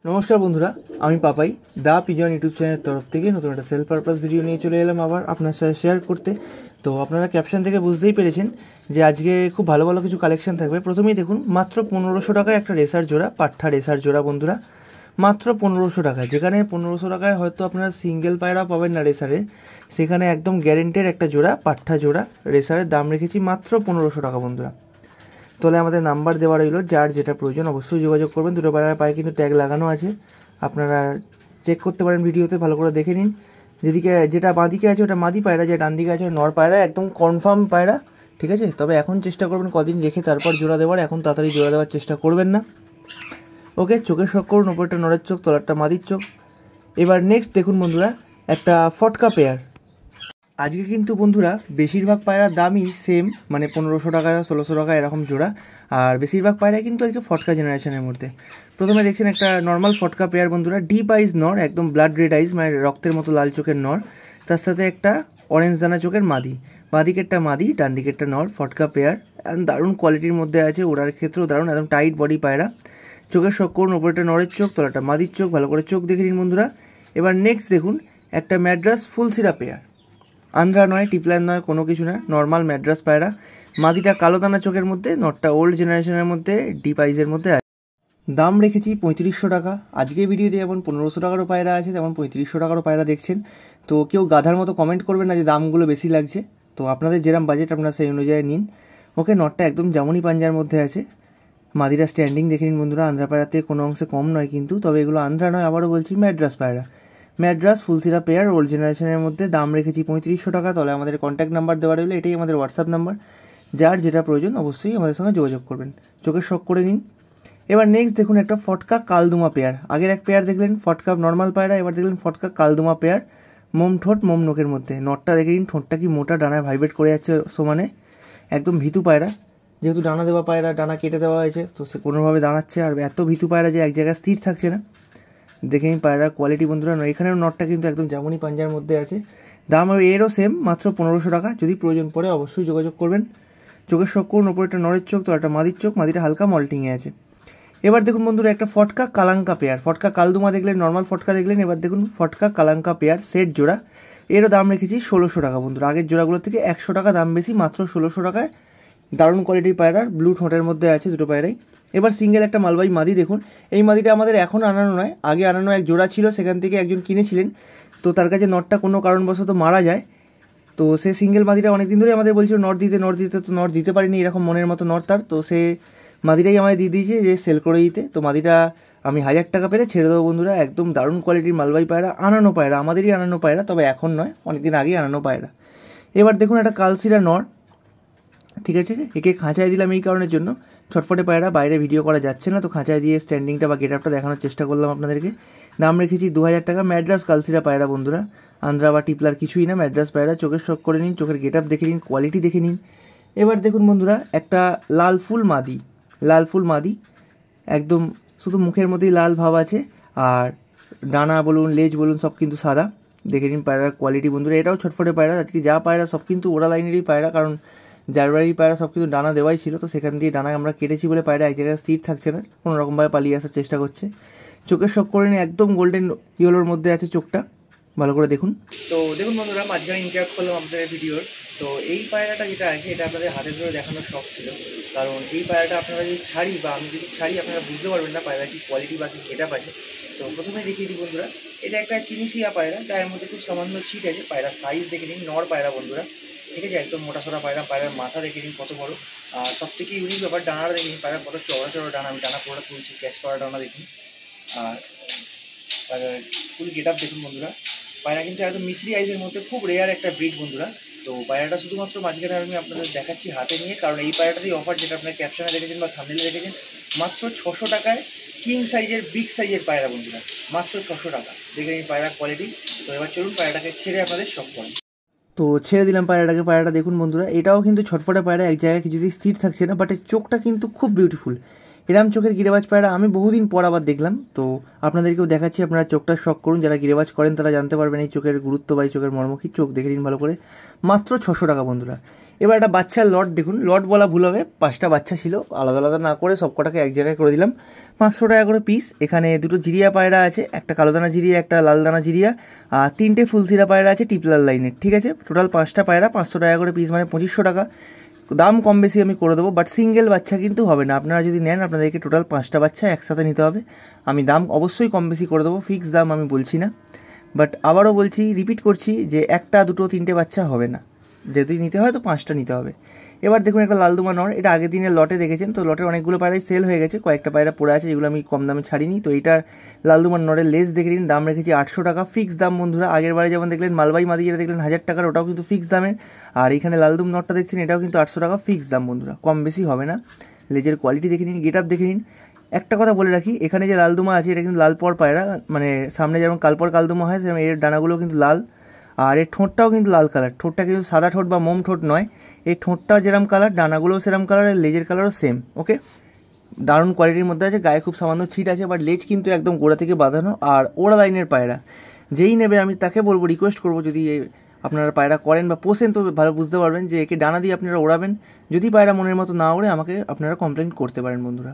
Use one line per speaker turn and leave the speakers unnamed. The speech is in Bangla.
নমস্কার বন্ধুরা, আমি পাপাই দা পিজন ইউটিউব চ্যানেলের তরফ থেকে নতুন একটা সেলফ পারপাস ভিডিও নিয়ে চলে এলাম আবার আপনার সাথে শেয়ার করতে। তো আপনারা ক্যাপশন থেকে বুঝতেই পেরেছেন যে আজকে খুব ভালো ভালো কিছু কালেকশন থাকবে। প্রথমেই দেখুন, মাত্র 1500 টাকায় একটা রেসার জোড়া, পাঠা রেসার জোড়া বন্ধুরা, মাত্র 1500 টাকায়। যেখানে 1500 টাকায় হয়তো আপনারা সিঙ্গেল পায়রা পাবেন না রেসারের, সেখানে একদম গ্যারেন্টেড একটা জোড়া পাঠা জোড়া রেসারের দাম রেখেছি মাত্র 1500 টাকা বন্ধুরা। তাহলে আমাদের নাম্বার দেওয়া রইলো, যার যেটা প্রয়োজন অবশ্যই যোগাযোগ করবেন। দুটো পায়রার পায়ে কিন্তু ট্যাগ লাগানো আছে, আপনারা চেক করতে পারেন ভিডিওতে, ভালো করে দেখে নিন। যেদিকে যেটা বাঁদিকে আছে ওটা মাদি পায়রা, যেটা ডান দিকে আছে নর পায়রা, একদম কনফার্ম পায়রা, ঠিক আছে। তবে এখন চেষ্টা করবেন কদিন রেখে তারপর জোড়া দেওয়ার, এখন তাড়াতাড়ি জোড়া দেওয়ার চেষ্টা করবেন না। ওকে, চোখের শখ করুন, ওপরটা নরের চোখ, তলারটা মাদির চোখ। এবার নেক্সট দেখুন বন্ধুরা, একটা ফটকা পেয়ার। আজকে কিন্তু বন্ধুরা বেশিরভাগ পায়রার দামই সেম, মানে 1500 টাকা 1600 টাকা এরকম জোড়া। আর বেশিরভাগ পায়রা কিন্তু আজকে ফটকা জেনারেশনের মধ্যে। প্রথমে দেখছেন একটা নর্মাল ফটকা পেয়ার বন্ধুরা, ডিপ আইজ নর, একদম ব্লাড রেড আইজ, মানে রক্তের মতো লাল চোখের নর, তার সাথে একটা অরেঞ্জ দানা চোখের মাদি। বাঁদিকেরটা মাদি, ডান দিকেরটা নর, ফটকা পেয়ার। দারুণ কোয়ালিটির মধ্যে আছে, ওড়ার ক্ষেত্রেও দারুণ, একদম টাইট বডি পায়রা। চোখের শখ করুন, ওপরটা নরের চোখ, তলাটা মাদির চোখ, ভালো করে চোখ দেখে নিন বন্ধুরা। এবার নেক্সট দেখুন একটা ম্যাড্রাস ফুলসিরা পেয়ার, আন্ধ্রা নয়, টিপলাইন নয়, কোনো কিছু না, নর্মাল ম্যাড্রাস পায়রা। মাদিটা কালো দানা চোখের মধ্যে, নটটা ওল্ড জেনারেশনের মধ্যে, ডিপ আইজের মধ্যে আছে। দাম রেখেছি 3500 টাকা। আজকে ভিডিওতে যেমন 1500 টাকারও পায়রা আছে, তেমন 3500 টাকারও পায়রা দেখছেন। তো কেউ গাধার মতো কমেন্ট করবেন না যে দামগুলো বেশি লাগছে। তো আপনাদের যেরকম বাজেট আপনারা সেই অনুযায়ী নিন। ওকে, নটটা একদম জামুনি পাঞ্জার মধ্যে আছে। মাদিরা স্ট্যান্ডিং দেখে নিন বন্ধুরা, আন্ধ্রা পায়রাতে কোনো অংশে কম নয় কিন্তু, তবে এগুলো আন্ধ্রা নয়, আবারও বলছি ম্যাড্রাস পায়রা। ম্যাড্রাস ফুলসিরা পেয়ার, ওল্ড জেনারেশনের মধ্যে, দাম রেখেছি 3500 টাকা। তাহলে আমাদের কন্ট্যাক্ট নাম্বার দেওয়া রইলো, এটাই আমাদের হোয়াটসঅ্যাপ নাম্বার, যার যেটা প্রয়োজন অবশ্যই আমাদের সঙ্গে যোগাযোগ করবেন। চোখের শখ করে নিন। এবার নেক্সট দেখুন একটা ফটকা কালদুমা পেয়ার। আগের এক পেয়ার দেখলেন ফটকা নর্মাল পায়রা, এবার দেখলেন ফটকা কালদুমা পেয়ার, মোম ঠোঁট মোম নোকের মধ্যে। নটটা দেখে নিন, ঠোঁটটা কি মোটা, ডানায় ভাইব্রেট করে যাচ্ছে সমানে, একদম ভীতু পায়রা। যেহেতু ডানা দেওয়া পায়রা, ডানা কেটে দেওয়া হয়েছে, তো সে কোনোভাবে দাঁড়াচ্ছে, আর এত ভীতু পায়রা যে এক জায়গায় স্থির থাকছে না। দেখে নিন পায়রার কোয়ালিটি বন্ধুরা। এখানেও নটটা কিন্তু একদম জামুনি পাঞ্জার মধ্যে আছে। দাম এরও সেম, মাত্র 1500 টাকা। যদি প্রয়োজন পড়ে অবশ্যই যোগাযোগ করবেন। চোখের শখ করুন, ওপরে একটা নরের চোখ, তো একটা মাদির চোখ, মাদিটা হালকা মল্টিংয়ে আছে। এবার দেখুন বন্ধুরা একটা ফটকা কালাঙ্কা পেয়ার। ফটকা কালদুমা দেখলেন, নর্মাল ফটকা দেখলেন, এবার দেখুন ফটকা কালাঙ্কা পেয়ার সেট জোড়া। এরও দাম রেখেছি 1600 টাকা বন্ধুরা। আগের জোড়াগুলো থেকে 100 টাকা দাম বেশি, মাত্র 1600 টাকায়। দারুণ কোয়ালিটির পায়রার, ব্লু ঠোঁটের মধ্যে আছে দুটো পায়রাই। এবার সিঙ্গেল একটা মালবাই মাদি দেখুন। এই মাদিটা আমাদের এখন আনানো নয়, আগে আনানো এক জোড়া ছিল, সেখান থেকে একজন কিনেছিলেন। তো তার কাছে নটটা কোনো কারণবশত মারা যায়, তো সে সিঙ্গেল মাদিটা অনেকদিন ধরে আমাদের বলছিল নট দিতে, তো নট দিতে পারিনি, এরকম মনের মতো নট তার। তো সে মাদিটাই আমায় দিয়ে দিয়েছে যে সেল করে দিতে। তো মাদিটা আমি 1000 টাকা পেলে ছেড়ে দেবো বন্ধুরা। একদম দারুণ কোয়ালিটির মালবাই পায়রা, আনানো পায়রা, আমাদেরই আনানো পায়রা, তবে এখন নয়, অনেকদিন আগেই আনানো পায়রা। এবার দেখুন একটা কালসিরা নর, ঠিক আছে। একে খাঁচায় দিলাম এই কারণের জন্য, ছটফটে পায়রা, বাইরে ভিডিও করা যাচ্ছে না, তো খাঁচায় দিয়ে স্ট্যান্ডিংটা বা গেট আপটা দেখানোর চেষ্টা করলাম আপনাদেরকে। দাম রেখেছি 2000 টাকা। ম্যাড্রাস কালসিরা পায়রা বন্ধুরা, আন্ধ্রা বা টিপলার কিছুই না, ম্যাড্রাস পায়রা। চোখের শখ করে নিন, চোখের গেট আপ দেখে নিন, কোয়ালিটি দেখে নিন। এবার দেখুন বন্ধুরা একটা লাল ফুল মাদি, লাল ফুল মাদি, একদম শুধু মুখের মধ্যেই লাল ভাব আছে, আর ডানা বলুন লেজ বলুন সব কিন্তু সাদা। দেখে নিন পায়রার কোয়ালিটি বন্ধুরা। এটাও ছটফটে পায়রা, আজকে যা পায়রা সব কিন্তু ওরা লাইনেরই পায়রা, কারণ জারবারি পায়রা সব কিন্তু ডানা দেওয়াই ছিল, তো সেখান দিয়ে ডানা আমরা কেটেছি বলে পায়রা এক জায়গায় স্থির থাকছে না, কোনো রকমভাবে পালিয়ে আসার চেষ্টা করছে। চোখের শখ করে নিন, একদম গোল্ডেন ইয়েলোর মধ্যে আছে চোখটা, ভালো করে দেখুন। তো দেখুন বন্ধুরা, মাঝখানে ইন্টারাপ্ট করলাম আপনাদের ভিডিওর। তো এই পায়রাটা যেটা আছে এটা আপনাদের হাতে ধরে দেখানোর শখ ছিল, কারণ এই পায়রাটা আপনারা যদি ছাড়ি বা আমি যদি ছাড়ি আপনারা বুঝতে পারবেন না পায়রা কি কোয়ালিটি বা কি গেট আপ আছে। তো প্রথমে দেখিয়ে দিই বন্ধুরা, এটা একটা চিনিসিয়া পায়রা, গায়ের মধ্যে খুব সামান্য ছিট আছে। পায়রার সাইজ দেখে নিন, নর পায়রা বন্ধুরা, ঠিক আছে, একদম মোটাসোটা পায়রা। পায়রার মাথা দেখে নিন কত বড়, আর সব থেকে ইউনিক ব্যাপার ডানাটা দেখে নিন, পায়রা কত চড়া চড়া ডানা। আমি ডানা পুরোটা তুলছি, ক্যাচ করা ডানা দেখুন, আর পায়রার ফুল গেট আপ দেখুন বন্ধুরা। পায়রা কিন্তু একদম মিশ্রি আইজের মধ্যে, খুব রেয়ার একটা ব্রিড বন্ধুরা। তো পায়রাটা শুধুমাত্র মাঝখানে আমি আপনাদের দেখাচ্ছি হাতে নিয়ে, কারণ এই পায়রাটাতেই অফার, যেটা আপনার ক্যাপশনে দেখেছেন বা থাম্বনেলে দেখেছেন, মাত্র 600 টাকায় কিং সাইজের বিগ সাইজের পায়রা বন্ধুরা, মাত্র 600 টাকা। দেখে নিন পায়রা কোয়ালিটি। তো এবার চলুন পায়রাটাকে ছেড়ে আপনাদের শখ করেন। তো ছেড়ে দিলাম পায়রাটাকে। পায়রাটা দেখুন বন্ধুরা, এটাও কিন্তু ছটফটে পায়রা, এক জায়গায় কিছুতেই স্থির থাকছে না, বাট এর চোখটা কিন্তু খুব বিউটিফুল। এরম চোখের গিরেবাজ পায়রা আমি বহুদিন পর আবার দেখলাম, তো আপনাদেরকেও দেখাচ্ছি। আপনারা চোখটা শখ করুন, যারা গিরেবাজ করেন তারা জানতে পারবেন এই চোখের গুরুত্ব বা এই চোখের মর্ম কী। চোখ দেখে নিন ভালো করে, মাত্র 600 টাকা বন্ধুরা। এবার একটা বাচ্চার লট দেখুন, লট বলা ভুল হবে, 5টা বাচ্চা ছিল, আলাদা আলাদা না করে সব কটাকে এক জায়গায় করে দিলাম, 500 টাকা করে পিস। এখানে দুটো জিরিয়া পায়রা আছে, একটা কালো দানা জিরিয়া, একটা লাল দানা জিরিয়া, আর 3টে ফুলসিরা পায়রা আছে টিপলার লাইনের, ঠিক আছে। টোটাল 5টা পায়রা 500 টাকা করে পিস, মানে 2500 টাকা। দাম কম বেশি আমি করে দেবো, বাট সিঙ্গেল বাচ্চা কিন্তু হবে না। আপনারা যদি নেন আপনাদেরকে টোটাল 5টা বাচ্চা একসাথে নিতে হবে। আমি দাম অবশ্যই কম বেশি করে দেবো, ফিক্স দাম আমি বলছি না। বাট আবারও বলছি, রিপিট করছি যে 1টা 2টো 3টে বাচ্চা হবে না, যদি নিতে হয় তো 5টা নিতে হবে। এবার দেখুন একটা লালদুমা নর, এটা আগের দিনের লটে দেখেছেন, তো লটের অনেকগুলো পায়রাই সেল হয়ে গেছে, কয়েকটা পায়রা পড়ে আছে যেগুলো আমি কম দামে ছাড়িনি। তো এইটার লালদুমার নরের লেস দেখে নিন, দাম রেখেছি 800 টাকা, ফিক্স দাম বন্ধুরা। আগের বারে যেমন দেখলেন মালবাই মাদি যেটা দেখলেন 1000 টাকার, ওটাও কিন্তু ফিক্স দামের। আর এখানে লালদুম নরটা দেখছেন, এটাও কিন্তু 800 টাকা, ফিক্স দাম বন্ধুরা, কম বেশি হবে না। লেজের কোয়ালিটি দেখে নিন, গেট আপ দেখে নিন। একটা কথা বলে রাখি, এখানে যে লালদুমা আছে এটা কিন্তু লালপর পায়রা, মানে সামনে যেমন কালপর কালদুমা হয় সেরকম এর ডানাগুলো কিন্তু লাল, আর এর ঠোঁটটাও কিন্তু লাল কালার। ঠোঁটটা কিন্তু সাদা ঠোঁট বা মোম ঠোঁট নয়, এই ঠোঁটটাও যেরকম কালার, ডানাগুলোও সেরকম কালার, আর লেজের কালারও সেম। ওকে, দারুণ কোয়ালিটির মধ্যে আছে, গায়ে খুব সামান্য ছিট আছে, বাট লেজ কিন্তু একদম গোড়া থেকে বাঁধানো, আর ওড়া লাইনের পায়রা। যেই নেবে আমি তাকে বলবো, রিকোয়েস্ট করবো, যদি আপনারা পায়রা করেন বা পোষেন তো ভালো বুঝতে পারবেন যে একে ডানা দিয়ে আপনারা ওড়াবেন। যদি পায়রা মনের মতো না ওড়ে আমাকে আপনারা কমপ্লেন করতে পারেন বন্ধুরা।